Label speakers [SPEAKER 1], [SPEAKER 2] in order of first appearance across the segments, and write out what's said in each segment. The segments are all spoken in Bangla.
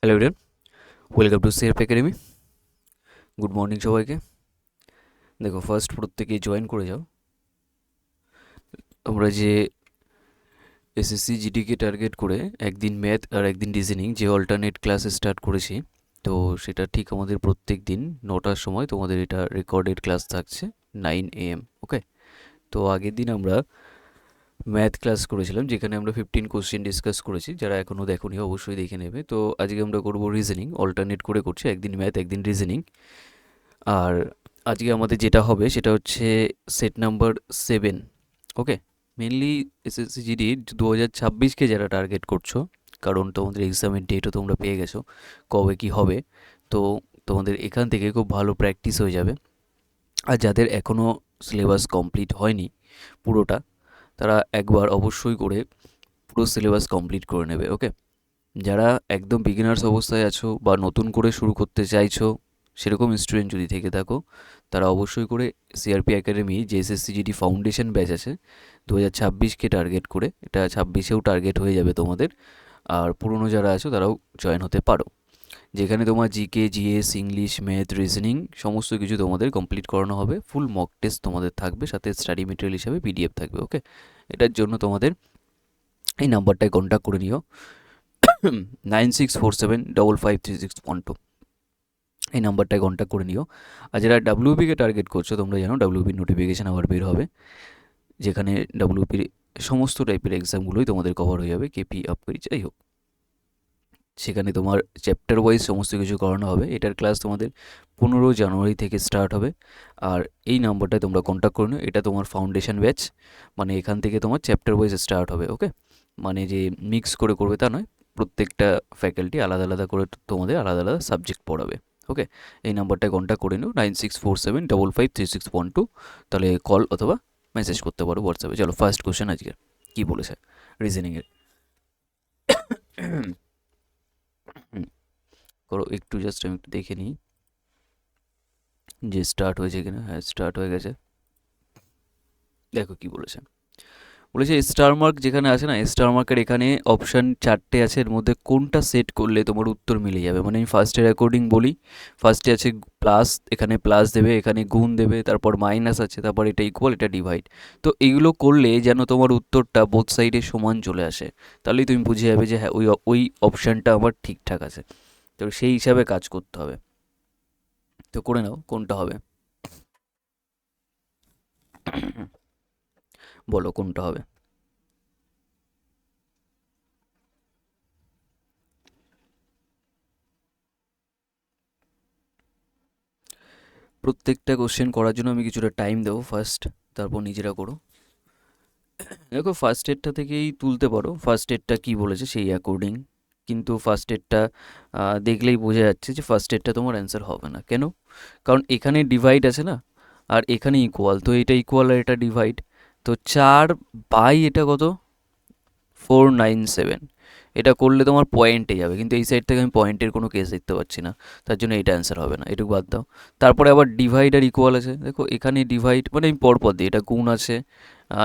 [SPEAKER 1] Hello everyone, welcome to CRP academy. Good morning সবাইকে। দেখো, ফার্স্ট প্রত্যেকেই জয়েন করে যাও। আমরা যে এসএসসি জিডিকে টার্গেট করে একদিন ম্যাথ আর একদিন রিজনিং যে অল্টারনেট ক্লাস স্টার্ট করেছি, তো সেটা ঠিক আমাদের প্রত্যেক দিন 9টার সময় তোমাদের এটা রেকর্ডেড ক্লাস থাকছে 9 AM। ওকে, তো আগের দিন আমরা ম্যাথ ক্লাস করেছিলাম, যেখানে আমরা 15 কোশ্চেন ডিসকাস করেছি। যারা এখনও দেখোনি অবশ্যই দেখে নেবে। তো আজকে আমরা করবো রিজনিং, অল্টারনেট করে করছি, একদিন ম্যাথ একদিন রিজনিং। আর আজকে আমাদের যেটা হবে সেটা হচ্ছে সেট নাম্বার 7। ওকে, মেনলি এসএসসি জিডি 2026কে যারা টার্গেট করছো, কারণ তোমাদের এক্সামের ডেটও তোমরা পেয়ে গেছো কবে কি হবে। তো তোমাদের এখান থেকে খুব ভালো প্র্যাকটিস হয়ে যাবে। আর যাদের এখনও সিলেবাস কমপ্লিট হয়নি পুরোটা, তারা একবার অবশ্যই করে পুরো সিলেবাস কমপ্লিট করে নেবে। ওকে, যারা একদম বিগিনার্স অবস্থায় আছো বা নতুন করে শুরু করতে চাইছো, সেরকম স্টুডেন্ট যদি থেকে থাকো, তারা অবশ্যই করে সিআরপি একাডেমি যে এসএসসি জিডি ফাউন্ডেশন ব্যাচ আছে 2026কে টার্গেট করে, এটা 26এও টার্গেট হয়ে যাবে তোমাদের। আর পুরনো যারা আছো তারাও জয়েন হতে পারো, যেখানে তোমার GK, GS, English, math, reasoning সমস্ত কিছু তোমাদের কমপ্লিট করানো হবে। ফুল মক টেস্ট তোমাদের থাকবে, সাথে স্টাডি মেটেরিয়াল হিসাবে পিডিএফ থাকবে। ওকে, এটার জন্য তোমাদের এই নাম্বারটায় কন্ট্যাক্ট করে নিও, 9647553612। এই নাম্বারটায় কন্ট্যাক্ট করে নিও। আর যারা ডাব্লিউবিকে টার্গেট করছো, তোমরা জানো ডাব্লিউবির নোটিফিকেশান আবার বের হবে, যেখানে ডাব্লিউবির সমস্ত টাইপের এক্সামগুলোই তোমাদের কভার হয়ে যাবে, কেপি আপকরি যাই হোক। সেখানে তোমার চ্যাপ্টার ওয়াইজ সমস্ত কিছু করানো হবে। এটার ক্লাস তোমাদের 15 জানুয়ারি থেকে স্টার্ট হবে। আর এই নাম্বারটায় তোমরা কন্ট্যাক্ট করে নিও, এটা তোমার ফাউন্ডেশন ব্যাচ, মানে এখান থেকে তোমার চ্যাপ্টার ওয়াইজ স্টার্ট হবে। ওকে, মানে যে মিক্স করে করবে তা নয়, প্রত্যেকটা ফ্যাকাল্টি আলাদা আলাদা করে তোমাদের আলাদা আলাদা সাবজেক্ট পড়াবে। ওকে, এই নাম্বারটায় কন্ট্যাক্ট করে নিও, 9647553612। তাহলে কল অথবা মেসেজ করতে পারো হোয়াটসঅ্যাপে। চলো, ফার্স্ট কোশ্চেন আজকে কী বলেছে রিজনিংয়ের। করো একটু, জাস্ট আমি একটু দেখে নিই যে স্টার্ট হয়েছে কিনা। হ্যাঁ, স্টার্ট হয়ে গেছে। দেখো কি বলেছে। বলেছে স্টার মার্ক যেখানে আছে না, স্টার মার্কের এখানে অপশান 4টে আছে, এর মধ্যে কোনটা সেট করলে তোমার উত্তর মিলে যাবে। মানে আমি ফার্স্টের অ্যাকর্ডিং বলি, ফার্স্টে আছে প্লাস, এখানে প্লাস দেবে, এখানে গুণ দেবে, তারপর মাইনাস আছে, তারপর এটা ইকুয়াল, এটা ডিভাইড। তো এইগুলো করলে যেন তোমার উত্তরটা বোথ সাইডে সমান চলে আসে, তাহলেই তুমি বুঝে যাবে যে হ্যাঁ, ওই অপশানটা আমার ঠিকঠাক আছে। তো সেই হিসাবে কাজ করতে হবে। তো করে নাও কোনটা হবে, বলো কোনটা হবে। প্রত্যেকটা কোশ্চেন করার জন্য আমি কিছুটা টাইম দেবো ফার্স্ট, তারপর নিজেরা করো। দেখো, ফার্স্ট এডটা থেকেই তুলতে পারো, ফার্স্ট এডটা কী বলেছে সেই অ্যাকর্ডিং। কিন্তু ফার্স্ট এডটা দেখলেই বোঝা যাচ্ছে যে ফার্স্ট এডটা তোমার অ্যান্সার হবে না। কেন? কারণ এখানে ডিভাইড আছে না, আর এখানে ইকুয়াল, তো এটা ইকুয়াল আর এটা ডিভাইড। তো 4 বাই এটা কত, 497। এটা করলে তোমার পয়েন্টে যাবে, কিন্তু এই সাইড থেকে আমি পয়েন্টের কোনো কেস দেখতে পাচ্ছি না, তার জন্য এটা অ্যান্সার হবে না, এটুকু বাদ দাও। তারপরে আবার ডিভাইড আর ইকুয়াল আছে, দেখো এখানে ডিভাইড মানে আমি পরপর দিই, এটা গুণ আছে,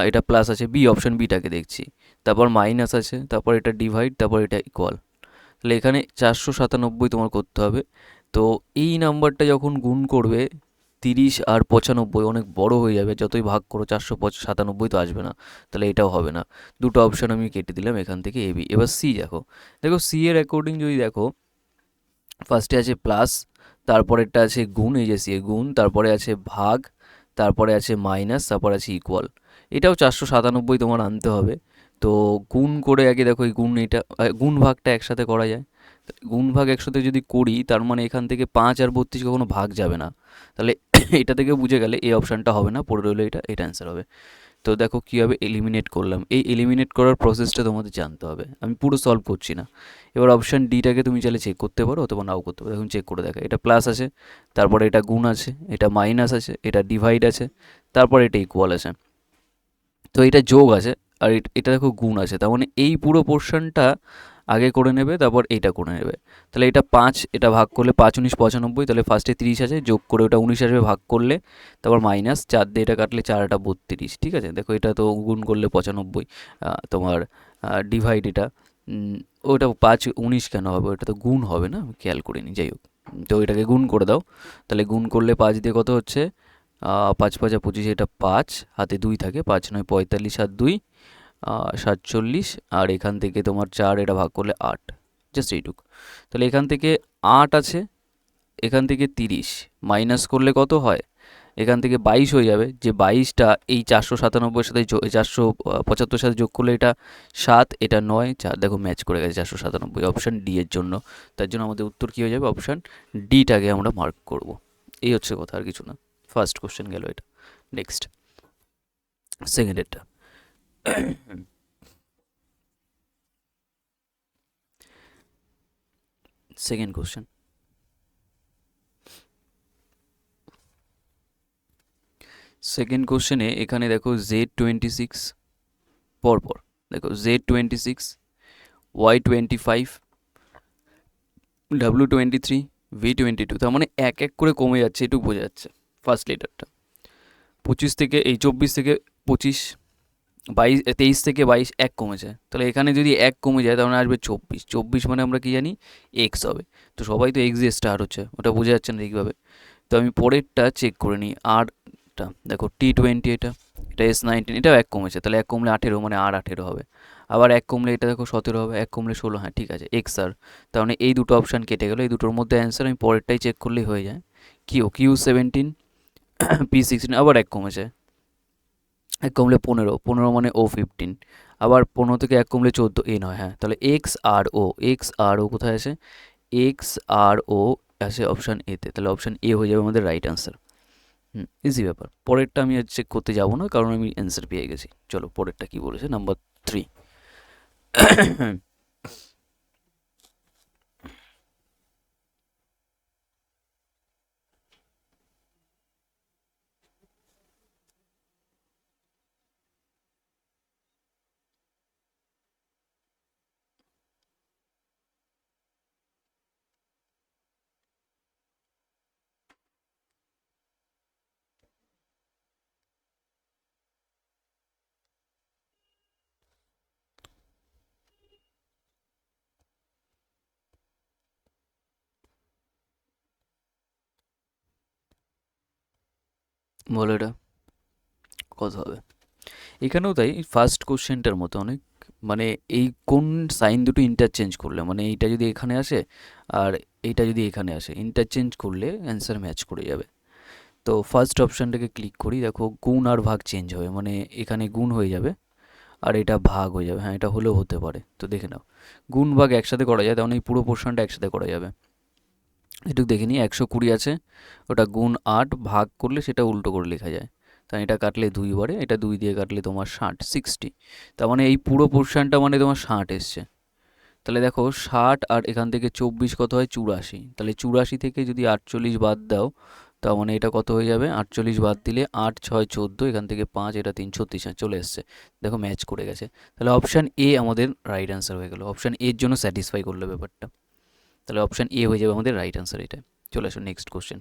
[SPEAKER 1] এটা প্লাস আছে, বি অপশন বিটাকে দেখছি, তারপর মাইনাস আছে, তারপর এটা ডিভাইড, তারপর এটা ইকুয়াল। তাহলে এখানে 497 তোমার করতে হবে। তো এই নাম্বারটা যখন গুণ করবে, 30 আর 95 অনেক বড় হয়ে যাবে, যতই ভাগ করো 497 তো আসবে না, তাহলে এটাও হবে না। দুটো অপশান আমি কেটে দিলাম এখান থেকে, এ বি। এবার সি দেখো, দেখো সি এর অ্যাকর্ডিং যদি দেখো, ফার্স্টে আছে প্লাস, তারপরেরটা আছে গুণ, এই যে সি এ গুণ, তারপরে আছে ভাগ, তারপরে আছে মাইনাস, তারপর আছে ইকুয়াল। এটাও 497 তোমার আনতে হবে। তো গুণ করে আগে দেখো, এই গুণ, এটা গুণ ভাগটা একসাথে করা যায়। গুণ ভাগ একসাথে যদি করি, তার মানে এখান থেকে 5 আর 32 কখনো ভাগ যাবে না। তাহলে এটা থেকে বুঝে গেলে এই অপশানটা হবে না, পড়ে রইলো এটা, এটা অ্যান্সার হবে। তো দেখো কীভাবে এলিমিনেট করলাম, এই এলিমিনেট করার প্রসেসটা তোমাদের জানতে হবে, আমি পুরো সলভ করছি না। এবার অপশান ডিটাকে তুমি চাইলে চেক করতে পারো অথবা নাও করতে পারো। এখন চেক করে দেখা, এটা প্লাস আছে, তারপরে এটা গুণ আছে, এটা মাইনাস আছে, এটা ডিভাইড আছে, তারপর এটা ইকুয়াল আছে, তো এটা যোগ আছে, আর এটা দেখো গুণ আছে। তার মানে এই পুরো পোর্শনটা আগে করে নেবে, তারপর এইটা করে নেবে। তাহলে এটা 5, এটা ভাগ করলে 5 19 95, তাহলে ফার্স্টে 30 আছে, যোগ করে ওটা 19 আসবে, ভাগ করলে তারপর মাইনাস 4 দিয়ে এটা কাটলে 4 এটা 32। ঠিক আছে, দেখো এটা তো গুণ করলে 95, তোমার ডিভাইড এটা ওটা 5 19 কেন হবে, ওটা তো গুণ হবে না, আমি খেয়াল করিনি, যাই হোক। তো এটাকে গুণ করে দাও, তাহলে গুণ করলে 5 দিয়ে কত হচ্ছে, 5 5 25, এটা 5 হাতে 2 থাকে, 5 9 45 আর 2 47, আর এখান থেকে তোমার 4, এটা ভাগ করলে 8, জাস্ট এইটুকু। তাহলে এখান থেকে 8 আছে, এখান থেকে 30 মাইনাস করলে কত হয়, এখান থেকে 22 হয়ে যাবে, যে 22টা এই 497 সাথে 475 সাথে যোগ করলে এটা 7, এটা 9, 4, দেখো ম্যাচ করে গেছে 497, অপশান ডি এর জন্য। তার জন্য আমাদের উত্তর কী হয়ে যাবে, অপশান ডিটাকে আমরা মার্ক করব। এই হচ্ছে কথা, আর কিছু না। ফার্স্ট কোশ্চেন গেল এটা। নেক্সট সেকেন্ডেরটা। সেকেন্ড কোশ্চেন, সেকেন্ড কোশ্চেনে এখানে দেখো Z26 পরপর, দেখো Z26, Y25, W23, V22, তার মানে এক এক করে কমে যাচ্ছে, এটুকু বোঝা যাচ্ছে ফার্স্ট লেটারটা। 25 থেকে এই 24 থেকে 25, 22, 23 থেকে 22 এক কমেছে, তাহলে এখানে যদি এক কমে যায় তাহলে আসবে 24, 24 মানে আমরা কি জানি এক্স হবে, তো সবাই তো এক্স দিয়ে স্টার্ট হচ্ছে, ওটা বোঝা যাচ্ছে না ঠিকভাবে। তো আমি পরেরটা চেক করে নিই, আরটা দেখো T20, এটা S19, এটাও এক কমেছে, তাহলে এক কমলে 18, মানে R18 হবে। আবার এক কমলে এটা দেখো 17 হবে, এক কমলে 16, হ্যাঁ ঠিক আছে এক্স আর। তার মানে এই দুটো অপশান কেটে গেলো, এই দুটোর মধ্যে অ্যান্সার আমি পরেরটাই চেক করলেই হয়ে যায়। Q17, P16, আবার এক কমেছে, এক কমলে 15, 15 মানে O15, আবার 15 থেকে এক কমলে 14, এ নয়, হ্যাঁ তাহলে এক্স আর ও কোথায় আছে, এক্স আর ও আছে অপশান এতে, তাহলে অপশান এ হয়ে যাবে আমাদের রাইট অ্যান্সার। ইজি ব্যাপার। পরেরটা আমি আর চেক করতে যাবো না, কারণ আমি অ্যান্সার পেয়ে গেছি। চলো পরেরটা কি বলেছে, নাম্বার 3। বলো এটা কত হবে। এখানেও তাই, ফার্স্ট কোশ্চেনটার মতো অনেক, মানে এই কোন সাইন দুটো ইন্টারচেঞ্জ করলে, মানে এইটা যদি এখানে আসে আর এইটা যদি এখানে আসে, ইন্টারচেঞ্জ করলে অ্যান্সার ম্যাচ করে যাবে। তো ফার্স্ট অপশানটাকে ক্লিক করি, দেখো গুণ আর ভাগ চেঞ্জ হবে, মানে এখানে গুণ হয়ে যাবে আর এটা ভাগ হয়ে যাবে, হ্যাঁ এটা হলেও হতে পারে, তো দেখে নাও। গুণ ভাগ একসাথে করা যায়, তেমন এই পুরো পোর্শনটা একসাথে করা যাবে। এটুকু দেখে নিই, 120 আছে, ওটা গুণ 8 ভাগ করলে সেটা উল্টো করে লেখা যায়, তাই এটা কাটলে 2 বারে, এটা 2 দিয়ে কাটলে তোমার 60, তার মানে এই পুরো পোর্শনটা মানে তোমার 60 এসছে। তাহলে দেখো 60 আর এখান থেকে 24 কত হয়, 84, তাহলে 84 থেকে যদি 48 বাদ দাও, তার মানে এটা কত হয়ে যাবে, 48 বাদ দিলে 8 6 14, এখান থেকে 5, এটা 3 36, চলে এসছে। দেখো ম্যাচ করে গেছে, তাহলে অপশান এ আমাদের রাইট অ্যান্সার হয়ে গেল, অপশান এর জন্য স্যাটিসফাই করলো ব্যাপারটা, তাহলে অপশান এ হয়ে যাবে আমাদের রাইট অ্যান্সার এটা। চলে আসো নেক্সট কোশ্চেন।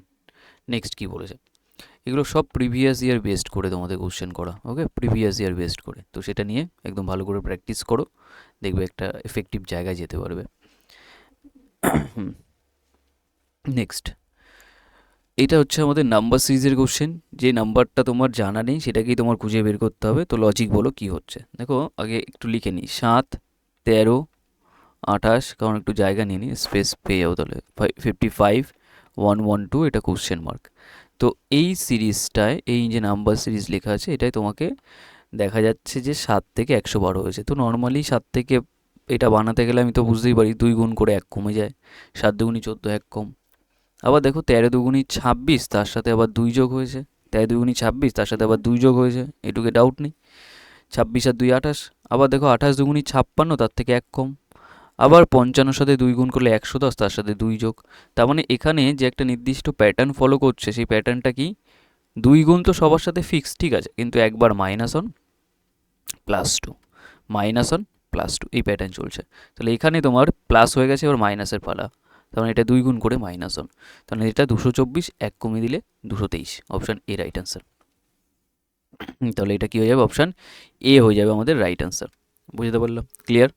[SPEAKER 1] নেক্সট কী বলেছে, এগুলো সব প্রিভিয়াস ইয়ার বেসড করে তোমাদের কোশ্চেন করা, ওকে প্রিভিয়াস ইয়ার বেসড করে, তো সেটা নিয়ে একদম ভালো করে প্র্যাকটিস করো, দেখবে একটা এফেক্টিভ জায়গায় যেতে পারবে। নেক্সট, এটা হচ্ছে আমাদের নাম্বার সিরিজের কোশ্চেন, যে নাম্বারটা তোমার জানা নেই সেটাকেই তোমার খুঁজে বের করতে হবে, তো লজিক বলো কি হচ্ছে। দেখো আগে একটু লিখে নিই, 7 13 28, কারণ একটু জায়গা নিয়ে নিই, স্পেস পেয়ে যাবো, তাহলে 55 112, এটা কোশ্চেন মার্ক। তো এই সিরিজটায় এই যে নাম্বার সিরিজ লেখা আছে, এটাই তোমাকে দেখা যাচ্ছে যে 7 থেকে 112 হয়েছে, তো নর্মালি 7 থেকে এটা বানাতে গেলে আমি তো বুঝতেই পারি 2 গুণ করে 1 কমে যায়, 7 দুগুণি 14, 1 কম। আবার দেখো 13 দুগুণি 26, তার সাথে আবার 2 যোগ হয়েছে, 13 দুগুণি 26, তার সাথে আবার 2 যোগ হয়েছে, এটুকু ডাউট নেই, 26 আর 2 28। আবার দেখো 28 দুগুণি 56, তার থেকে 1 কম। আবার 55 সাথে 2 গুণ করলে 110, তার সাথে 2 যোগ। তার মানে এখানে যে একটা নির্দিষ্ট প্যাটার্ন ফলো করছে, সেই প্যাটার্নটা কি, 2 গুণ তো সবার সাথে ফিক্স, ঠিক আছে, কিন্তু একবার -1 +2, -1 +2, এই প্যাটার্ন চলছে। তাহলে এখানে তোমার প্লাস হয়ে গেছে, এবার মাইনাসের পালা, তার মানে এটা 2 গুণ করে -1, তাহলে এটা 224, 1 কমিয়ে দিলে 223, অপশান এ রাইট অ্যান্সার। তাহলে এটা কি হয়ে যাবে, অপশান এ হয়ে যাবে আমাদের রাইট অ্যান্সার। বুঝতে পারলাম, ক্লিয়ার।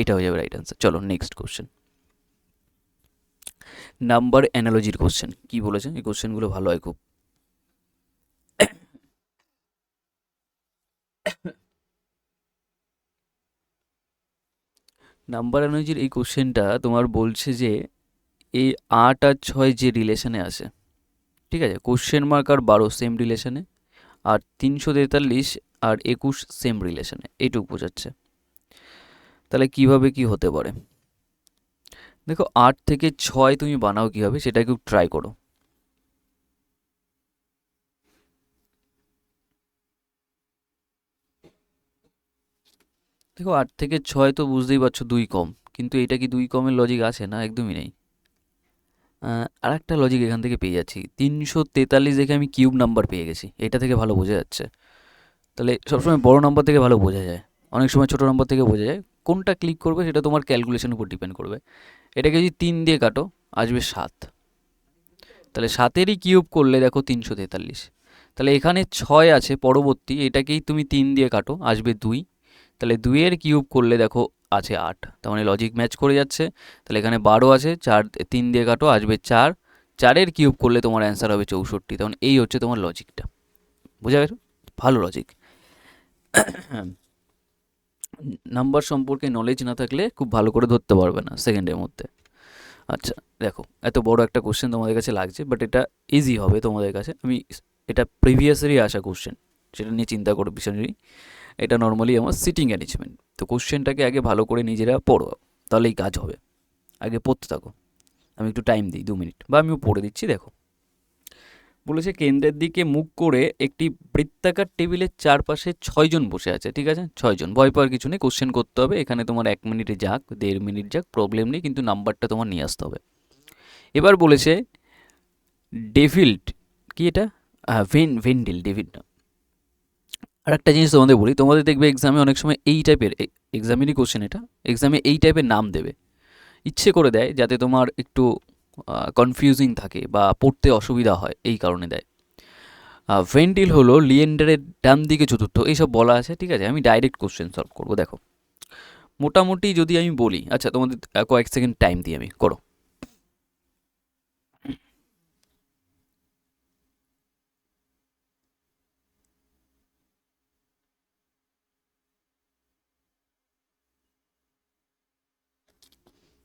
[SPEAKER 1] এটা হয়ে যাবে রাইট অ্যান্সার। চলো নেক্সট কোশ্চেন, নাম্বার অ্যানালজির কোশ্চেন। কি বলেছে এই কোশ্চেনগুলো ভালো হয় খুব। নাম্বার অ্যানালজির এই কোশ্চেনটা তোমার বলছে যে এই 8 আর 6 যে রিলেশনে আছে, ঠিক আছে, কোশ্চেন মার্ক আর 12 সেম রিলেশনে, আর 343 আর 21 সেম রিলেশনে, এইটুকু বোঝাচ্ছে। তাহলে কিভাবে কি হতে পারে? দেখো 8 থেকে 6 তুমি বানাও কীভাবে সেটা একটু ট্রাই করো। দেখো 8 থেকে 6 তো বুঝতেই পারছো 2 কম, কিন্তু এটা কি 2 কমের লজিক আছে? না, একদমই নেই। আর একটা লজিক এখান থেকে পেয়ে যাচ্ছি, 343 দেখে আমি কিউব নাম্বার পেয়ে গেছি, এটা থেকে ভালো বোঝা যাচ্ছে। তাহলে সবসময় বড় নাম্বার থেকে ভালো বোঝা যায়, অনেক সময় ছোটো নাম্বার থেকে বোঝা যায়। কোনটা ক্লিক করবে সেটা তোমার ক্যালকুলেশনের উপর ডিপেন্ড করবে। এটাকে যদি 3 দিয়ে কাটো আসবে 7, তাহলে 7-এরই কিউব করলে দেখো 343। তাহলে এখানে 6 আছে পরবর্তী, এটাকেই তুমি 3 দিয়ে কাটো আসবে 2, তাহলে 2-এর কিউব করলে দেখো আছে 8, তার মানে লজিক ম্যাচ করে যাচ্ছে। তাহলে এখানে 12 আছে, 4 3 দিয়ে কাটো আসবে 4, 4-এর কিউব করলে তোমার অ্যান্সার হবে 64। তখন এই হচ্ছে তোমার লজিকটা, বুঝা গেছো? ভালো লজিক। নাম্বার সম্পর্কে নলেজ না থাকলে খুব ভালো করে ধরতে পারবে না সেকেন্ডের মধ্যে। আচ্ছা দেখো, এত বড় একটা কোশ্চেন তোমাদের কাছে লাগছে, বাট এটা ইজি হবে তোমাদের কাছে। আমি এটা প্রিভিয়াসেরই আসা কোশ্চেন, সেটা নিয়ে চিন্তা করো বিষয় নেই। এটা নর্মালি আমার সিটিং অ্যারেঞ্জমেন্ট। তো কোশ্চেনটাকে আগে ভালো করে নিজেরা পড়ো, তাহলেই কাজ হবে। আগে পড়তে থাকো, আমি একটু টাইম দিই 2 মিনিট, বা আমিও পড়ে দিচ্ছি। দেখো বলেছে কেন্দ্রের দিকে মুখ করে একটি বৃত্তাকার টেবিলের চারপাশে 6 জন বসে আছে, ঠিক আছে, 6 জন। ভয় পাওয়ার কিছু নেই, কোশ্চেন করতে হবে। এখানে তোমার 1 মিনিটে যাক 1.5 মিনিট যাক প্রবলেম নেই, কিন্তু নাম্বারটা তোমার নিয়ে আসতে হবে। এবার বলেছে ডেভিল্ড, কি এটা, ভেন্ডিল, ডেভিড না। আর একটা জিনিস তোমাদের বলি, তোমাদের দেখবে এক্সামে অনেক সময় এই টাইপের, এক্সামেরই কোশ্চেন এটা, এক্সামে এই টাইপের নাম দেবে, ইচ্ছে করে দেয় যাতে তোমার একটু কনফিউজিং থাকে বা পড়তে অসুবিধা হয়, এই কারণে দেয়। ভেন্টিল হলো লিয়েন্ডারের ডান দিকে চতুর্থ, এইসব বলা আছে, ঠিক আছে। আমি ডাইরেক্ট কোশ্চেন সলভ করবো। দেখো মোটামুটি যদি আমি বলি, আচ্ছা তোমাদের কয়েক সেকেন্ড টাইম দিই, আমি করো।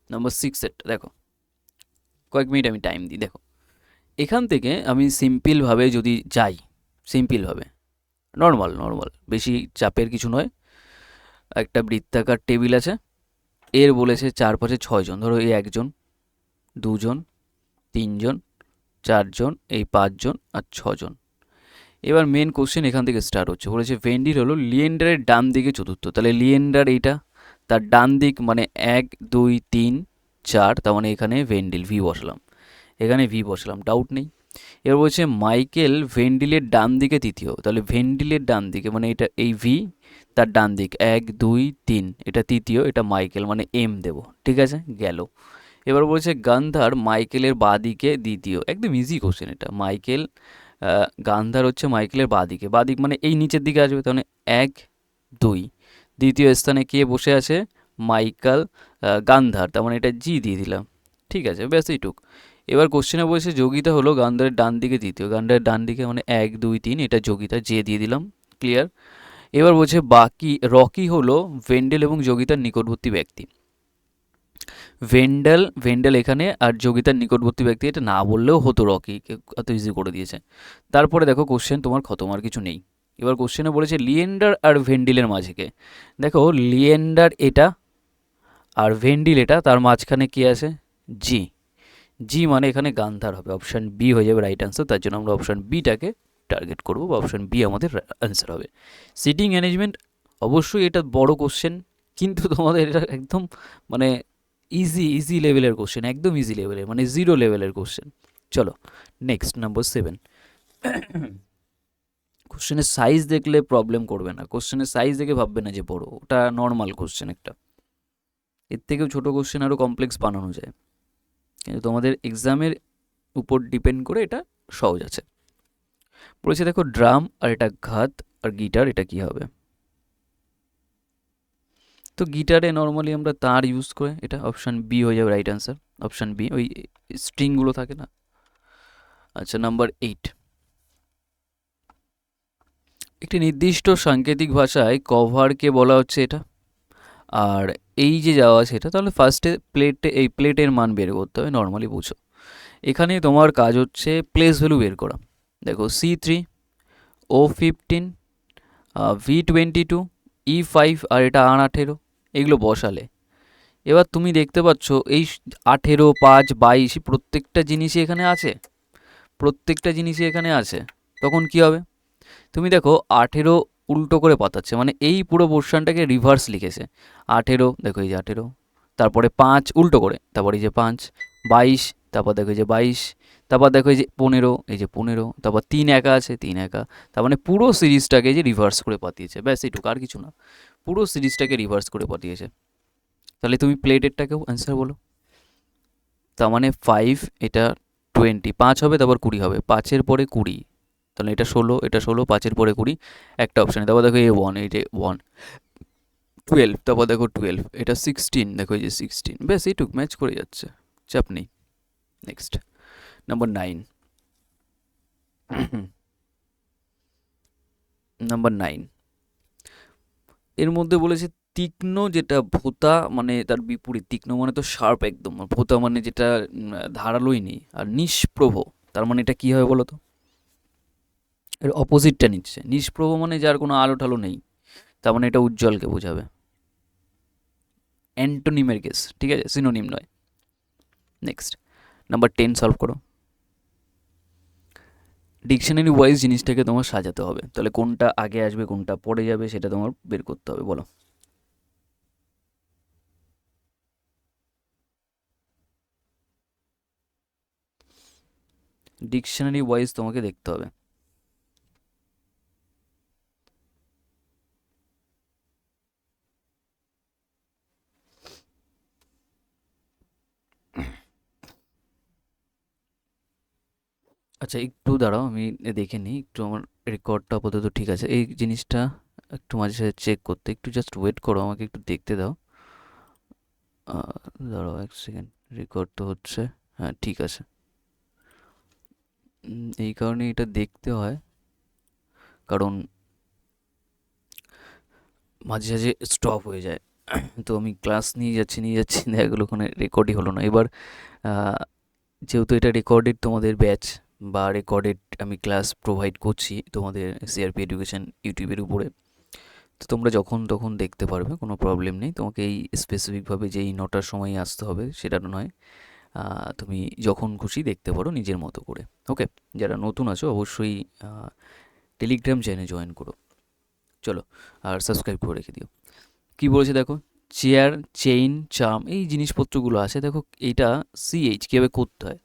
[SPEAKER 1] নাম্বার 6 সেট, দেখো কয়েক মিনিট আমি টাইম দিই। দেখো এখান থেকে আমি সিম্পলভাবে যদি যাই, সিম্পলভাবে নর্মাল নর্মাল, বেশি চাপের কিছু নয়। একটা বৃত্তাকার টেবিল আছে, এর বলেছে চারপাশে 6 জন, ধরো এই 1 জন, 2 জন, 3 জন, 4 জন, এই 5 জন আর 6 জন। এবার মেন কোশ্চেন এখান থেকে স্টার্ট হচ্ছে। বলেছে ভেন্ডিল হলো লিয়েন্ডারের ডান দিকে চতুর্থ, তাহলে লিয়েন্ডার এইটা, তার ডান দিক মানে 1 2 3 4, তার মানে এখানে ভেন্ডিল ভি বসলাম, এখানে ভি বসলাম, ডাউট নেই। এবার বলছে মাইকেল ভেন্ডিলের ডান দিকে তৃতীয়, তাহলে ভেন্ডিলের ডান দিকে মানে এটা এই ভি, তার ডান দিক 1 2 3, এটা তৃতীয়, এটা মাইকেল মানে এম দেব, ঠিক আছে, গেল। এবার বলছে গান্ধার মাইকেলের বাঁ দিকে দ্বিতীয়, একদম ইজি কোশ্চেন এটা। মাইকেল গান্ধার হচ্ছে মাইকেলের বাঁ দিকে, বাঁ দিক মানে এই নিচের দিকে আসবে, তাহলে 1 2, দ্বিতীয় স্থানে কে বসে আছে, মাইকেল গান্ধার, তার মানে এটা জি দিয়ে দিলাম, ঠিক আছে, ব্যাস এইটুক। এবার কোশ্চেনে বলছে যোগিতা হলো গান্ধারের ডান দিকে দ্বিতীয়, গান্ধারের ডান দিকে মানে 1 2 3, এটা যোগিতা, জে দিয়ে দিলাম, ক্লিয়ার। এবার বলছে বাকি রকি হলো ভেন্ডেল এবং যোগিতার নিকটবর্তী ব্যক্তি। ভেন্ডেল এখানে আর যোগিতার নিকটবর্তী ব্যক্তি, এটা না বললেও হতো, রকি এত ইজি করে দিয়েছে। তারপরে দেখো কোশ্চেন তোমার খতম, আর কিছু নেই। এবার কোশ্চেনে বলেছে লিয়েন্ডার আর ভেন্ডিলের মাঝেকে, দেখো লিয়েন্ডার এটা আর ভেন্ডিল এটা, তার মাঝখানে কি আছে, জি, জি মানে এখানে গান্ধার হবে, অপশান বি হয়ে যাবে রাইট অ্যান্সার। তার জন্য আমরা অপশান বিটাকে টার্গেট করবো, বা অপশান বি আমাদের অ্যান্সার হবে। সিটিং অ্যারেঞ্জমেন্ট অবশ্যই এটা বড় কোশ্চেন, কিন্তু তোমাদের এটা একদম মানে ইজি লেভেলের কোশ্চেন, একদম ইজি লেভেলের, মানে 0 লেভেলের কোশ্চেন। চলো নেক্সট, নাম্বার 7। কোশ্চেনের সাইজ দেখলে প্রবলেম করবে না, কোশ্চেনের সাইজ দেখে ভাববে না যে বড়, ওটা নর্মাল কোশ্চেন একটা। এর থেকেও ছোটো কোশ্চেন আরও কমপ্লেক্স বানানো যায়, কিন্তু তোমাদের এক্সামের উপর ডিপেন্ড করে এটা সহজ আছে। বলেছে দেখো ড্রাম আর এটা ঘাত আর গিটার, এটা কি হবে? তো গিটারে নর্মালি আমরা তার ইউজ করে, এটা অপশান বি হয়ে যাবে রাইট অ্যান্সার, অপশান বি, ওই স্ট্রিংগুলো থাকে না। আচ্ছা, নাম্বার 8, একটি নির্দিষ্ট সাংকেতিক ভাষায় কভারকে বলা হচ্ছে এটা। আর এই যে যাওয়া আছে এটা, তাহলে ফার্স্টে এই প্লেটের মান বের করতে হবে, নর্মালি বুঝো। এখানে তোমার কাজ হচ্ছে প্লেস ভ্যালু বের করা। দেখো C3, O15, V22, E5 আর এটা R18, এগুলো বসালে এবার তুমি দেখতে পাচ্ছ এই 18, 5, 22 প্রত্যেকটা জিনিসই এখানে আছে, প্রত্যেকটা জিনিসই এখানে আছে। তখন কি হবে? তুমি দেখো 18 উল্টো করে পাতাচ্ছে, মানে এই পুরো পোর্শনটাকে রিভার্স লিখেছে। 18, দেখো এই যে 18, তারপরে 5 উল্টো করে, তারপরে এই যে 5, 22, তারপর দেখো এই যে 22, তারপর দেখো এই যে 15, এই যে 15, তারপর 3 একা আছে, 3 একা। তার মানে পুরো সিরিজটাকে যে রিভার্স করে পাঠিয়েছে, ব্যাস এইটুকু, আর কিছু না। পুরো সিরিজটাকে রিভার্স করে পাঠিয়েছে। তাহলে তুমি প্লেটেরটাকেও অ্যান্সার বলো। তার মানে 5, এটা 20, 5 হবে, তারপর 20 হবে, 5-এর পরে 20, তাহলে এটা 16, এটা 16, 5-এর পরে 20, একটা অপশানে। তারপর দেখো A1, এই যে 1, 12, তারপর দেখো 12, এটা 16, দেখো এই যে 16, ব্যাস এইটুক ম্যাচ করে যাচ্ছে, চাপ নেই। নেক্সট, নাম্বার 9, নাম্বার 9, এর মধ্যে বলেছে তীক্ষ্ণ যেটা ভোঁতা, মানে তার বিপরীত, তীক্ষ্ণ মানে তো শার্প একদম, ভোঁতা মানে যেটা ধারালোই নেই, আর নিষ্প্রভ, তার মানে এটা কি হবে বলো তো? এর অপোজিটটা নিচ্ছে। নিষ্প্রভ মানে যার কোনো আলো টালো নেই, তার মানে এটা উজ্জ্বলকে বোঝাবে। অ্যান্টোনিমের কেস, ঠিক আছে, সিনোনিম নয়। নেক্সট, নাম্বার 10 সলভ করো। ডিকশনারি ওয়াইজ জিনিসটাকে তোমার সাজাতে হবে, তাহলে কোনটা আগে আসবে কোনটা পরে যাবে সেটা তোমার বের করতে হবে, বলো। ডিকশনারি ওয়াইজ তোমাকে দেখতে হবে। আচ্ছা, একটু দাঁড়াও, আমি দেখে নিই একটু, আমার রেকর্ডটা আপাতত ঠিক আছে, এই জিনিসটা একটু মাঝে সাঝে চেক করতে, একটু জাস্ট ওয়েট করো, আমাকে একটু দেখতে দাও। দাঁড়াও 1 সেকেন্ড, রেকর্ড তো হচ্ছে, হ্যাঁ ঠিক আছে। এই কারণে এটা দেখতে হয়, কারণ মাঝে সাঝে স্টপ হয়ে যায়। তো আমি ক্লাস নিয়ে যাচ্ছি দেখা গেলো ওখানে রেকর্ডই হলো না। এবার যেহেতু এটা রেকর্ডেড তোমাদের ব্যাচ, বা রেকর্ডেড আমি ক্লাস প্রোভাইড করছি তোমাদের সিআরপি এডুকেশন ইউটিউবের উপরে, তো তোমরা যখন তখন দেখতে পারবে, কোনো প্রবলেম নেই। তোমাকে এই স্পেসিফিকভাবে যে এই 9টার সময় আসতে হবে সেটা নয়, তুমি যখন খুশি দেখতে পারো নিজের মতো করে। ওকে, যারা নতুন আছো অবশ্যই টেলিগ্রাম চ্যানেলে জয়েন করো, চলো, আর সাবস্ক্রাইব করে রেখে দিও। কী বলেছে দেখো, চেয়ার, চেইন, চার্ম, এই জিনিসপত্রগুলো আছে। দেখো এইটা সিএইচ কীভাবে করতে হয়,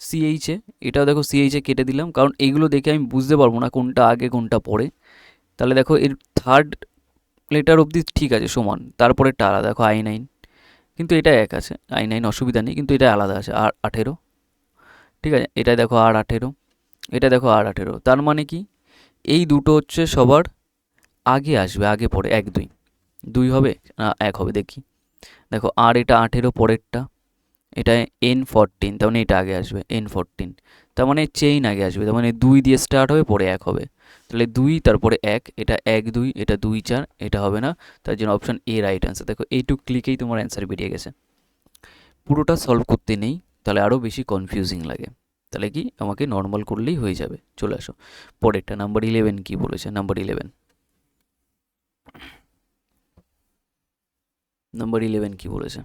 [SPEAKER 1] সিএইচে, এটাও দেখো সিএইচে কেটে দিলাম, কারণ এইগুলো দেখে আমি বুঝতে পারবো না কোনটা আগে কোনটা পরে। তাহলে দেখো এর থার্ড লেটার অবধি ঠিক আছে সমান, তারপরেরটা আলাদা, দেখো I9, কিন্তু এটা এক আছে, I9 অসুবিধা নেই, কিন্তু এটা আলাদা আছে, R18, ঠিক আছে, এটা দেখো R18, এটা দেখো R18, তার মানে কি এই দুটো হচ্ছে সবার আগে আসবে, আগে পরে, 1, 2, 2 হবে না 1 হবে, দেখি। দেখো আর এটা 18 পরেরটা, এটা N14, তার মানে এটা আগে আসবে N14, তার মানে চেইন আগে আসবে, তার মানে 2 দিয়ে স্টার্ট হবে, পরে 1 হবে, তাহলে 2 তারপরে 1, এটা 1, 2, এটা 2, 4, এটা হবে না, তার জন্য অপশান এ রাইট অ্যান্সার। দেখো এইটুকু ক্লিকেই তোমার অ্যান্সার বেরিয়ে গেছে। পুরোটা সলভ করতে নেই, তাহলে আরও বেশি কনফিউজিং লাগে, তাহলে কি আমাকে নর্মাল করলেই হয়ে যাবে। চলে আসো পরেরটা, নাম্বার 11 কি বলেছে, নাম্বার 11, নাম্বার 11 কি বলেছে।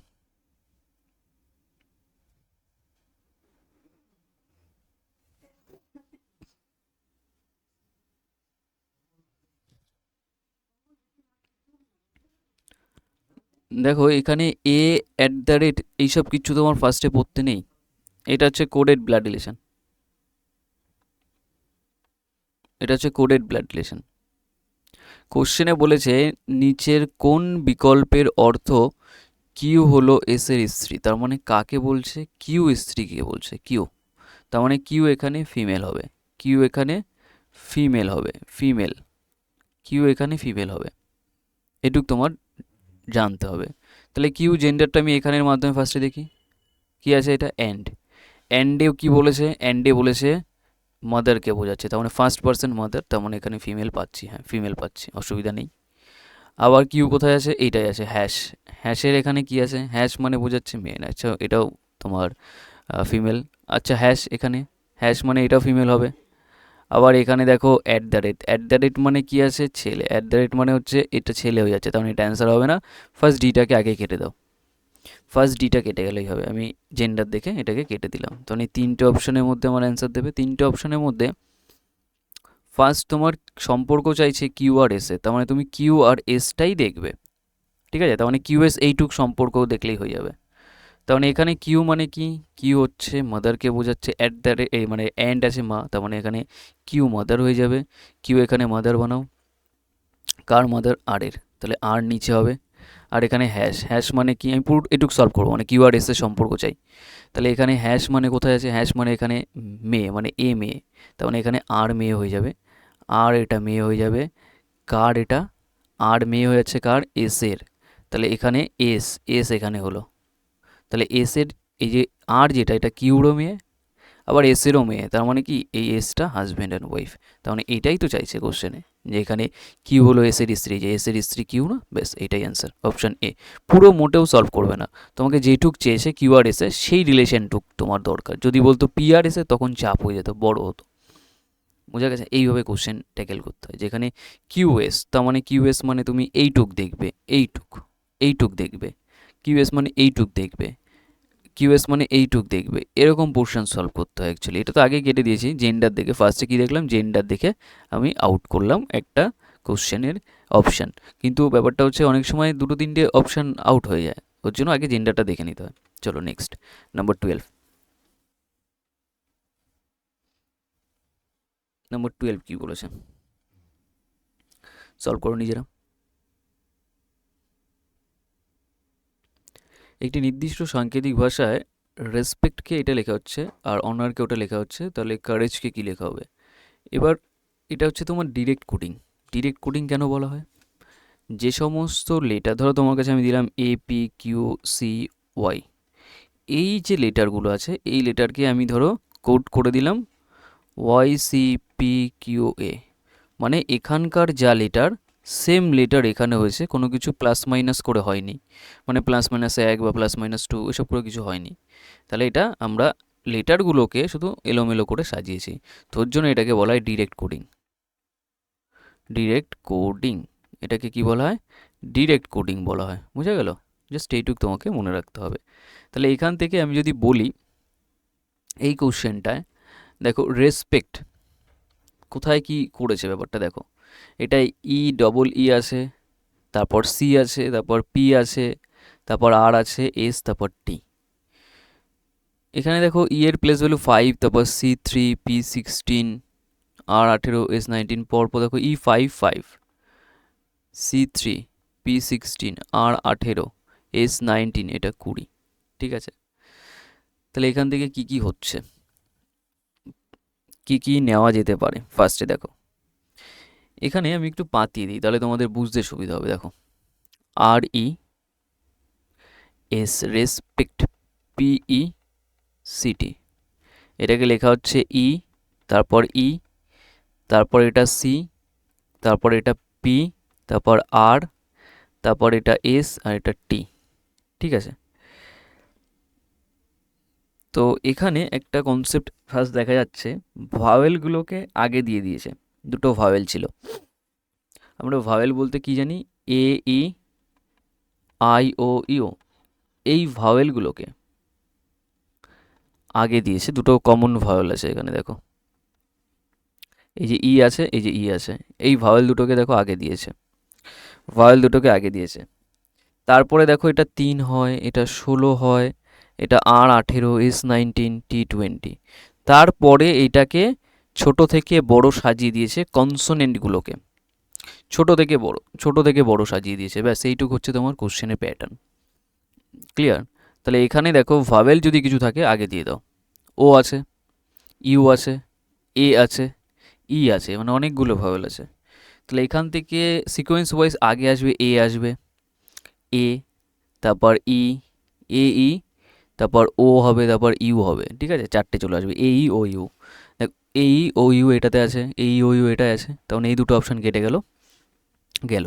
[SPEAKER 1] দেখো এখানে A@, এইসব কিছু তোমার ফার্স্টে পড়তে নেই, এটা হচ্ছে কোডেড ব্লাড রিলেশন, এটা হচ্ছে কোডেড ব্লাড রিলেশন। কোশ্চেনে বলেছে নিচের কোন বিকল্পের অর্থ কিউ হলো এস এর স্ত্রী, তার মানে কাকে বলছে, কিউ স্ত্রীকে বলছে, কিউ, তার মানে কিউ এখানে ফিমেল হবে, কিউ এখানে ফিমেল হবে, ফিমেল, কিউ এখানে ফিমেল হবে, এটুক তোমার জানতে হবে। তাহলে কিউ জেন্ডারটা আমি এখানের মাধ্যমে ফার্স্টে দেখি কি আছে, এটা অ্যান্ড। অ্যান্ডে কি বলেছে, অ্যান্ডে বলেছে মাদারকে বোঝাচ্ছে, তার মানে ফার্স্ট পার্সন মাদার, তার মানে এখানে ফিমেল পাচ্ছি, হ্যাঁ ফিমেল পাচ্ছি, অসুবিধা নেই। আবার কিউ কোথায় আছে, এইটাই আছে হ্যাশ। হ্যাশের এখানে কি আছে, হ্যাশ মানে বোঝাচ্ছে মেন, আচ্ছা এটাও তোমার ফিমেল। আচ্ছা হ্যাশ এখানে, হ্যাশ মানে এটাও ফিমেল হবে। আবার এখানে দেখো at the rate, at the rate মানে কি আছে, ছেলে, অ্যাট দ্য রেট মানে হচ্ছে এটা ছেলে হয়ে যাচ্ছে, তার মানে এটা অ্যান্সার হবে না। ফার্স্ট ডিটাকে আগে কেটে দাও, ফার্স্ট ডিটা কেটে গেলেই হবে, আমি জেন্ডার দেখে এটাকে কেটে দিলাম। তখন এই তিনটে অপশনের মধ্যে আমার অ্যান্সার দেবে। তিনটে অপশনের মধ্যে ফার্স্ট তোমার সম্পর্ক চাইছে কিউ আর এস এ, তার মানে তুমি কিউ আর এসটাই দেখবে, ঠিক আছে, তার মানে কিউ এস এইটুক সম্পর্ক দেখলেই হয়ে যাবে। তার মানে এখানে কিউ মানে কি, কিউ হচ্ছে মাদারকে বোঝাচ্ছে, অ্যাট দ্য রেট এই মানে অ্যান্ড আছে মা, তার মানে এখানে কিউ মাদার হয়ে যাবে। কিউ এখানে মাদার বানাও, কার মাদার, আর এর, তাহলে আর নিচে হবে। আর এখানে হ্যাশ, হ্যাশ মানে কি, আমি পুরো এটুক সলভ করবো, মানে কিউ আর এস এর সম্পর্ক চাই। তাহলে এখানে হ্যাশ মানে কোথায় আছে, হ্যাশ মানে এখানে মেয়ে, মানে এ মেয়ে, তার মানে এখানে আর মেয়ে হয়ে যাবে, আর এটা মেয়ে হয়ে যাবে। কার এটা, আর মেয়ে হয়ে যাচ্ছে কার, এস এর, তাহলে এখানে এস, এস এখানে হলো। তাহলে এস এর এই যে আর যেটা, এটা কিউরও মেয়ে, আবার এসেরও মেয়ে, তার মানে কি এই এসটা হাজব্যান্ড অ্যান্ড ওয়াইফ। তার মানে এইটাই তো চাইছে কোশ্চেনে, যে এখানে কিউ হলো এসের স্ত্রী, যে এসের স্ত্রী কিউ না, ব্যাস এইটাই অ্যান্সার, অপশান এ। পুরো মোটেও সলভ করবে না, তোমাকে যেটুক চেয়েছে কিউ আর এসে সেই রিলেশনটুক তোমার দরকার। যদি বলতো পি আর এসে তখন চাপ হয়ে যেত, বড় হতো। বোঝা গেছে, এইভাবে কোশ্চেন ট্যাকেল করতে হয়। যেখানে কিউএস, তার মানে কিউএস মানে তুমি এইটুক দেখবে, এইটুক, এইটুক দেখবে, কিউএস মানে এইটুক দেখবে, কিউএস মানে এইটুক দেখবে, এরকম পোর্শন সলভ করতে হয় অ্যাকচুয়ালি। এটা তো আগে কেটে দিয়েছি জেন্ডার দেখে, ফার্স্টে কী দেখলাম, জেন্ডার দেখে আমি আউট করলাম একটা কোশ্চেনের অপশান। কিন্তু ব্যাপারটা হচ্ছে অনেক সময় দুটো তিনটে অপশান আউট হয়ে যায়, ওর জন্য আগে জেন্ডারটা দেখে নিতে হয়। চলো নেক্সট, নাম্বার 12। নাম্বার 12 কী বলেছে, সলভ করো নিজেরা। একটি নির্দিষ্ট সাংকেতিক ভাষায় রেসপেক্টকে এটা লেখা হচ্ছে আর অনারকে ওটা লেখা হচ্ছে, তাহলে কারেজকে কী লেখা হবে। এবার এটা হচ্ছে তোমার ডিরেক্ট কোডিং। ডিরেক্ট কোডিং কেন বলা হয়, যে সমস্ত লেটার, ধরো তোমার কাছে আমি দিলাম A P Q C Y, এই যে লেটারগুলো আছে এই লেটারকে আমি ধরো কোড করে দিলাম ওয়াই সি পি কিউ এ, মানে এখানকার যা লেটার সেম লেটার এখানে হয়েছে, কোনো কিছু প্লাস মাইনাস করে হয়নি, মানে প্লাস মাইনাস 1 বা প্লাস মাইনাস 2 এসব করে কিছু হয়নি। তাহলে এটা আমরা লেটারগুলোকে শুধু এলোমেলো করে সাজিয়েছি, তোর জন্য এটাকে বলা হয় ডিরেক্ট কোডিং। ডিরেক্ট কোডিং, এটাকে কি বলা হয়, ডিরেক্ট কোডিং বলা হয়। বুঝা গেল, জাস্ট এইটুকু তোমাকে মনে রাখতে হবে। তাহলে এখান থেকে আমি যদি বলি এই কোশ্চেনটায় দেখো রেসপেক্ট কোথায় কি করেছে ব্যাপারটা দেখো, এটাই ই ডবল ই আছে, তারপর সি আছে, তারপর পি আছে, তারপর আর আছে, এস, তারপর টি। এখানে দেখো ই এর প্লেস ভ্যালু 5, তারপর সি 3, পি 16, আর 18, এস 19, পরপর দেখো ই 5 5, সি 3, পি 16, আর 18, এস 19, এটা 20। ঠিক আছে, তাহলে এখান থেকে কি কি হচ্ছে, কি কি নেওয়া যেতে পারে, ফার্স্টে দেখো এখানে আমি একটু পাতিয়ে দিই তাহলে তোমাদের বুঝতে সুবিধা হবে। দেখো আর E S respect, P E city, এটাকে লেখা হচ্ছে ই, তারপর ই, তারপর এটা সি, তারপর এটা পি, তারপর আর, তারপর এটা এস, আর এটা টি। ঠিক আছে, তো এখানে একটা কনসেপ্ট ফার্স্ট দেখা যাচ্ছে, ভাওয়েলগুলোকে আগে দিয়ে দিয়েছে, দুটো ভাওয়েল ছিল, আমরা ভাওয়েল বলতে কি জানি, এ ই আই ও ইউ, এই ভাওয়েলগুলোকে আগে দিয়েছে, দুটো কমন ভাওয়েল আছে এখানে দেখো, এই যে ই আছে, এই যে ই আছে, এই ভাওয়েল দুটোকে দেখো আগে দিয়েছে, ভাওয়েল দুটোকে আগে দিয়েছে। তারপরে দেখো এটা 3 হয়, এটা 16 হয়, এটা আর 18, এস 19, টি 20, তারপরে এইটাকে ছোট থেকে বড় সাজিয়ে দিয়েছে কনসোনেন্টগুলোকে, ছোট থেকে বড়, ছোট থেকে বড় সাজিয়ে দিয়েছে, ব্যাস এইটুকু হচ্ছে তোমার কোশ্চেনের প্যাটার্ন। ক্লিয়ার, তাহলে এখানে দেখো ভাওয়েল যদি কিছু থাকে আগে দিয়ে দাও, ও আছে, ইউ আছে, এ আছে, ই আছে, মানে অনেকগুলো ভাওয়েল আছে। তাহলে এখান থেকে সিকোয়েন্স ওয়াইজ আগে আসবে এ আসবে, এ, তারপর ই, এ ই, তারপর ও হবে, তারপর ইউ হবে, ঠিক আছে, চারটে চলে আসবে, এ ই ও ইউ। দেখ, এ ই ও ইউ এটাতে আছে, এ ই ও ইউ এটাই আছে, তখন এই দুটো অপশান কেটে গেল। গেল।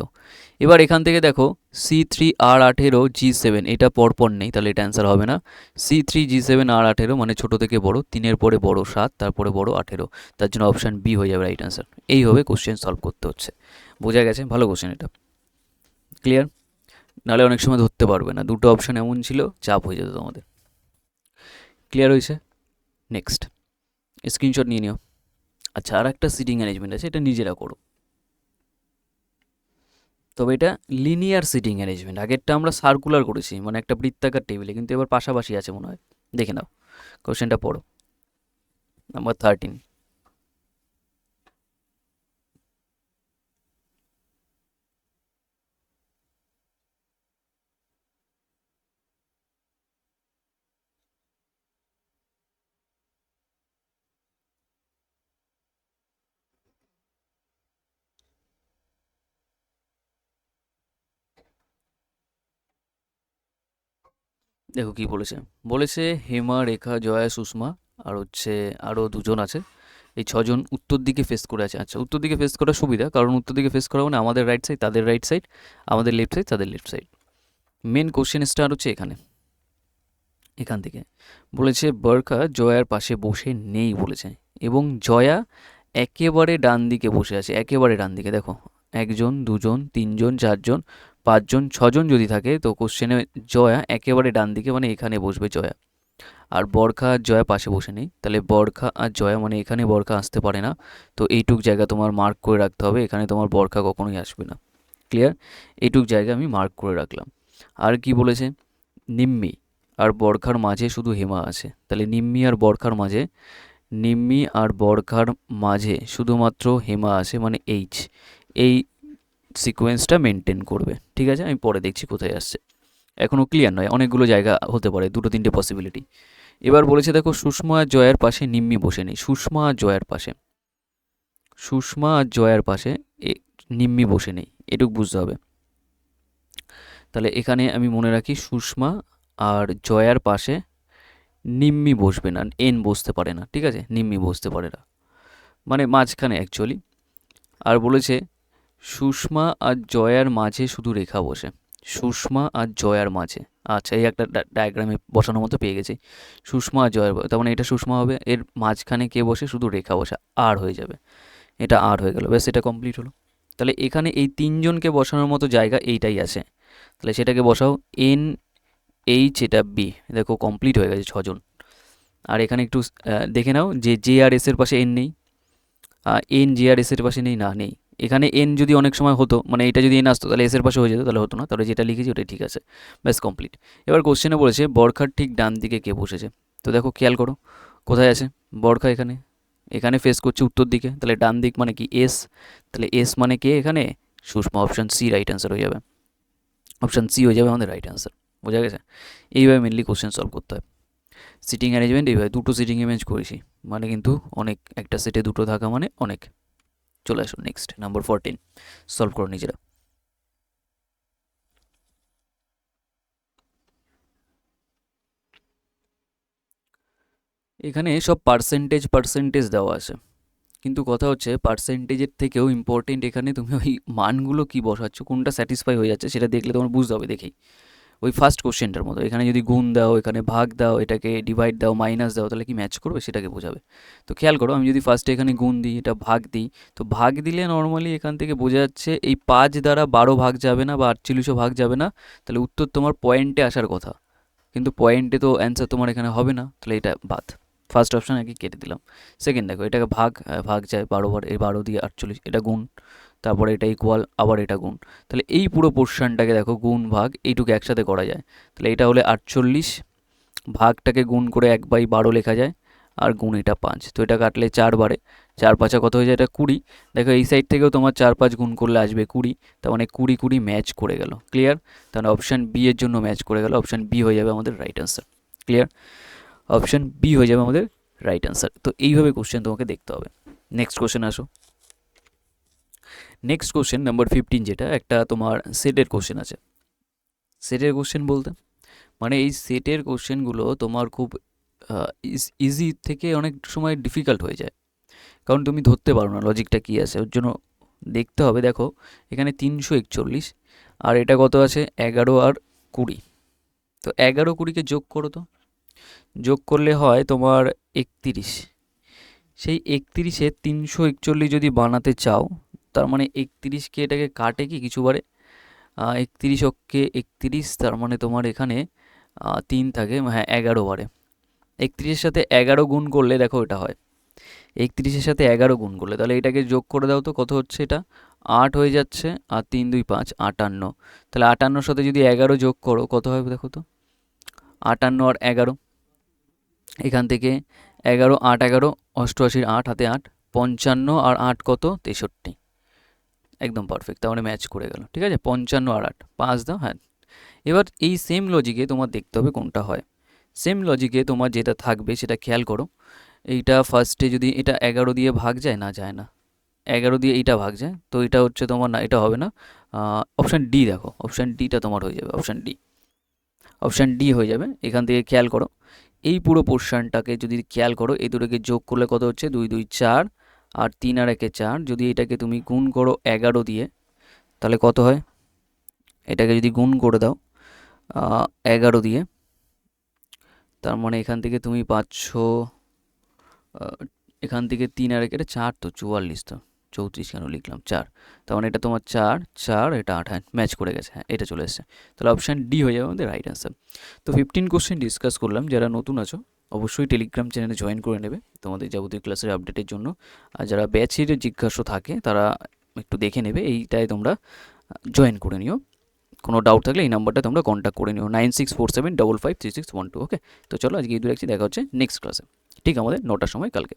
[SPEAKER 1] এবার এখান থেকে দেখো C3R18 G7 এটা পরপর নেই, তাহলে এটা অ্যান্সার হবে না। C3G7R18 মানে ছোট থেকে বড়, 3-এর পরে বড় 7, তারপরে বড় 18, তার জন্য অপশান বি হয়ে যাবে রাইট অ্যান্সার। এইভাবে কোশ্চেন সলভ করতে হচ্ছে, বোঝা গেছে? ভালো কোশ্চেন এটা, ক্লিয়ার? নাহলে অনেক সময় ধরতে পারবে না, দুটো অপশান এমন ছিল, চাপ হয়ে যেত তোমাদের। ক্লিয়ার হয়েছে? নেক্সট স্ক্রিনশট নিয়ে নিও। আচ্ছা, আর একটা সিটিং অ্যারেঞ্জমেন্ট আছে, এটা নিজেরা করো, তবে এটা লিনিয়ার সিটিং অ্যারেঞ্জমেন্ট। আগেরটা আমরা সার্কুলার করেছি, মানে একটা বৃত্তাকার টেবিলে, কিন্তু এবার পাশাপাশি আছে মনে হয়। দেখে নাও, কোশ্চেনটা পড়ো, নাম্বার 13। দেখো কি বলেছে, বলেছে হেমা, রেখা, জয়া, সুষমা, আর হচ্ছে আরও দুজন আছে, এই ছজন উত্তর দিকে ফেস করে আছে। আচ্ছা, উত্তর দিকে ফেস করা সুবিধা, কারণ উত্তর দিকে ফেস করা মানে আমাদের রাইট সাইড তাদের রাইট সাইড, আমাদের লেফট সাইড তাদের left side. Main question start হচ্ছে এখানে, এখান থেকে বলেছে বরখা জয়ার পাশে বসে নেই বলেছে, এবং জয়া একেবারে ডান দিকে বসে আছে, একেবারে ডান দিকে। দেখো, একজন, দুজন, তিনজন, চারজন, পাঁচজন, ছজন যদি থাকে, তো কোশ্চেনে জয়া একেবারে ডান দিকে মানে এখানে বসবে জয়া। আর বরখা আর জয়া পাশে বসে নেই, তাহলে বরখা আর জয়া মানে এখানে বরখা আসতে পারে না, তো এইটুক জায়গা তোমার মার্ক করে রাখতে হবে, এখানে তোমার বরখা কখনোই আসবে না। ক্লিয়ার? এইটুক জায়গা আমি মার্ক করে রাখলাম। আর কি বলেছে, নিম্মি আর বরখার মাঝে শুধু হেমা আছে, তাহলে নিম্মি আর বরখার মাঝে, নিম্মি আর বরখার মাঝে শুধুমাত্র হেমা আছে, মানে এইচ, এই সিকোয়েন্সটা মেনটেন করবে। ঠিক আছে, আমি পরে দেখছি কোথায় আসছে, এখনও ক্লিয়ার নয়, অনেকগুলো জায়গা হতে পারে, দুটো তিনটে পসিবিলিটি। এবার বলেছে দেখো, সুষমা আর জয়ার পাশে নিম্মি বসে নেই, সুষমা আর জয়ার পাশে, সুষমা আর জয়ার পাশে নিম্মি বসে নেই, এটুকু বুঝতে হবে। তাহলে এখানে আমি মনে রাখি, সুষমা আর জয়ার পাশে নিম্মি বসবে না, এন বসতে পারে না, ঠিক আছে, নিম্মি বসতে পারে না, মানে মাঝখানে অ্যাকচুয়ালি। আর বলেছে সুষমা আর জয়ার মাঝে শুধু রেখা বসে, সুষমা আর জয়ার মাঝে। আচ্ছা, এই একটা ডায়াগ্রামে বসানোর মতো পেয়ে গেছি, সুষমা আর জয়ার, তার মানে এটা সুষমা হবে, এর মাঝখানে কে বসে, শুধু রেখা বসে, আর হয়ে যাবে, এটা আর হয়ে গেল, ব্যাস এটা কমপ্লিট হলো। তাহলে এখানে এই তিনজনকে বসানোর মতো জায়গা এইটাই আছে, তাহলে সেটাকে বসাও, এন, এইচ, এটা বি, দেখো কমপ্লিট হয়ে গেছে, ছজন। আর এখানে একটু দেখে নাও যে জে আর এস এর পাশে এন নেই, এন জে আর এস এর পাশে নেই, না নেই। এখানে এন যদি অনেক সময় হতো, মানে এটা যদি এন আসতো, তাহলে এস এর পাশে হয়ে যেত, তাহলে হতো না, তাহলে যেটা লিখেছি ওটাই ঠিক আছে, ব্যাস কমপ্লিট। এবার কোশ্চেনে বলেছে বরখার ঠিক ডান দিকে কে বসেছে, তো দেখো খেয়াল করো কোথায় আছে বরখা, এখানে, এখানে ফেস করছে উত্তর দিকে, তাহলে ডান দিক মানে কি, এস, তাহলে এস মানে কে এখানে, Sushma, option C right answer হয়ে যাবে, অপশান সি হয়ে যাবে আমাদের রাইট অ্যান্সার। বোঝা গেছে? এইভাবে মেনলি কোশ্চেন সলভ করতে হয়। সিটিং অ্যারেঞ্জমেন্ট এইভাবে, দুটো সিটিং অ্যারেঞ্জ করেছি মানে কিন্তু অনেক, একটা সেটে দুটো থাকা মানে অনেক। চলে আসো নেক্সট, নাম্বার 14, সলভ করো নিজেরা। এখানে সব পার্সেন্টেজ পার্সেন্টেজ দেওয়া আছে, কিন্তু কথা হচ্ছে পার্সেন্টেজের থেকেও ইম্পর্টেন্ট এখানে তুমি ওই মানগুলো কি বসাচ্ছ, কোনটা স্যাটিসফাই হয়ে যাচ্ছে সেটা দেখলে তোমার বুঝতে হবে দেখেই। ওই ফার্স্ট কোশ্চেনটার মতো, এখানে যদি গুণ দাও, এখানে ভাগ দাও, এটাকে ডিভাইড দাও, মাইনাস দাও, তাহলে কি ম্যাচ করবে সেটাকে বোঝাবে। তো খেয়াল করো, আমি যদি ফার্স্টে এখানে গুণ দিই, এটা ভাগ দিই, তো ভাগ দিলে নর্মালি এখান থেকে বোঝা যাচ্ছে এই 5 দ্বারা 12 ভাগ যাবে না, বা 48 ভাগ যাবে না, তাহলে উত্তর তোমার পয়েন্টে আসার কথা, কিন্তু পয়েন্টে তো অ্যান্সার তোমার এখানে হবে না, তাহলে এটা বাদ, ফার্স্ট অপশান আর কি কেটে দিলাম। সেকেন্ড দেখো, এটাকে ভাগ, ভাগ যায় 12 বার, এই 12 দিয়ে 48, এটা গুণ, তারপরে এটা ইকুয়াল, আবার এটা গুণ, তাহলে এই পুরো পোর্শনটাকে দেখো গুণ ভাগ এইটুকু একসাথে করা যায়, তাহলে এটা হলে 48, ভাগটাকে গুণ করে 1/12 লেখা যায়, আর গুণ এটা 5, তো এটা কাটলে 4 বারে, 4 5 কত হয়ে যায়, এটা 20। দেখো এই সাইড থেকেও তোমার 4 5 গুণ করলে আসবে 20, তার মানে 20 20 ম্যাচ করে গেল। ক্লিয়ার? তাহলে অপশান বি এর জন্য ম্যাচ করে গেল, অপশান বি হয়ে যাবে আমাদের right answer. Clear? Option B হয়ে যাবে আমাদের রাইট অ্যান্সার। তো এইভাবে কোশ্চেন তোমাকে দেখতে হবে। নেক্সট কোশ্চেন আসো। নেক্সট কোশ্চেন নাম্বার 15, যেটা একটা তোমার সেটের কোশ্চেন আছে। সেটের কোশ্চেন বলতে মানে এই সেটের কোশ্চেনগুলো তোমার খুব ইজি থেকে অনেক সময় ডিফিকাল্ট হয়ে যায়, কারণ তুমি ধরতে পারো না লজিকটা কী আছে। ওর জন্য দেখতে হবে, দেখো এখানে 341 আর এটা কত আছে 11 আর 20। তো 11 20কে যোগ করো, তো যোগ করলে হয় তোমার 31। সেই 31-এ 341 যদি বানাতে চাও, তার মানে 31কে এটাকে কাটে কি কিছু বারে, 31 অক্ষে 31, তার মানে তোমার এখানে 3 থাকে, হ্যাঁ 11 বারে। 31-এর সাথে 11 গুণ করলে দেখো এটা হয়, 31-এর সাথে 11 গুণ করলে, তাহলে এটাকে যোগ করে দাও তো কত হচ্ছে, এটা 8 হয়ে যাচ্ছে, আর 3 2 5 58। তাহলে 58-র সাথে যদি 11 যোগ করো কত হবে দেখো তো, 58 আর 11, এখান থেকে 11 8 11 88, 8 হাতে 8, 55 আর 8 কত 63। একদম পারফেক্ট, তার মানে ম্যাচ করে গেল। ঠিক আছে, 55 আর 8 5 দাও, হ্যাঁ। এবার এই সেম লজিকে তোমার দেখতে হবে কোনটা হয়। সেম লজিকে তোমার যেটা থাকবে সেটা খেয়াল করো। এইটা ফার্স্টে যদি এটা 11 দিয়ে ভাগ যায়, না যায় না, 11 দিয়ে এইটা ভাগ যায়, তো এটা হচ্ছে তোমার, না এটা হবে না। অপশান ডি দেখো, অপশান ডিটা তোমার হয়ে যাবে, অপশান ডি, অপশান ডি হয়ে যাবে। এখান থেকে খেয়াল করো, এই পুরো পোর্শনটাকে যদি খেয়াল করো, এই দুটোকে যোগ করলে কত হচ্ছে 2 2 4 আর 3 আর 1 4। যদি এটাকে তুমি গুণ করো 11 দিয়ে, তাহলে কত হয়, এটাকে যদি গুণ করে দাও 11 দিয়ে, তার মানে এখান থেকে তুমি পাচ্ছ, এখান থেকে 3 আর 1 এটা 4, তো 44, তো 34 কেন লিখলাম 4, তার মানে এটা তোমার 4 4, এটা 8, হ্যাঁ ম্যাচ করে গেছে, হ্যাঁ এটা চলে এসেছে। তাহলে অপশান ডি হয়ে যাবে আমাদের রাইট অ্যান্সার। তো 15 কোশ্চেন ডিসকাস করলাম। যারা নতুন আছো অবশ্যই টেলিগ্রাম চ্যানেলে জয়েন করে নেবে তোমাদের যাবতীয় ক্লাসের আপডেটের জন্য। আর যারা ব্যাচের জিজ্ঞাসা থাকে তারা একটু দেখে নেবে, এইটাই তোমরা জয়েন করে নিও। কোনো ডাউট থাকলে এই নাম্বারটা তোমরা কন্ট্যাক্ট করে নিও, 9647553612। ওকে, তো চলো আজকে এই দু রাখছি, দেখা হচ্ছে নেক্সট ক্লাসে ঠিক আমাদের 9টার সময় কালকে।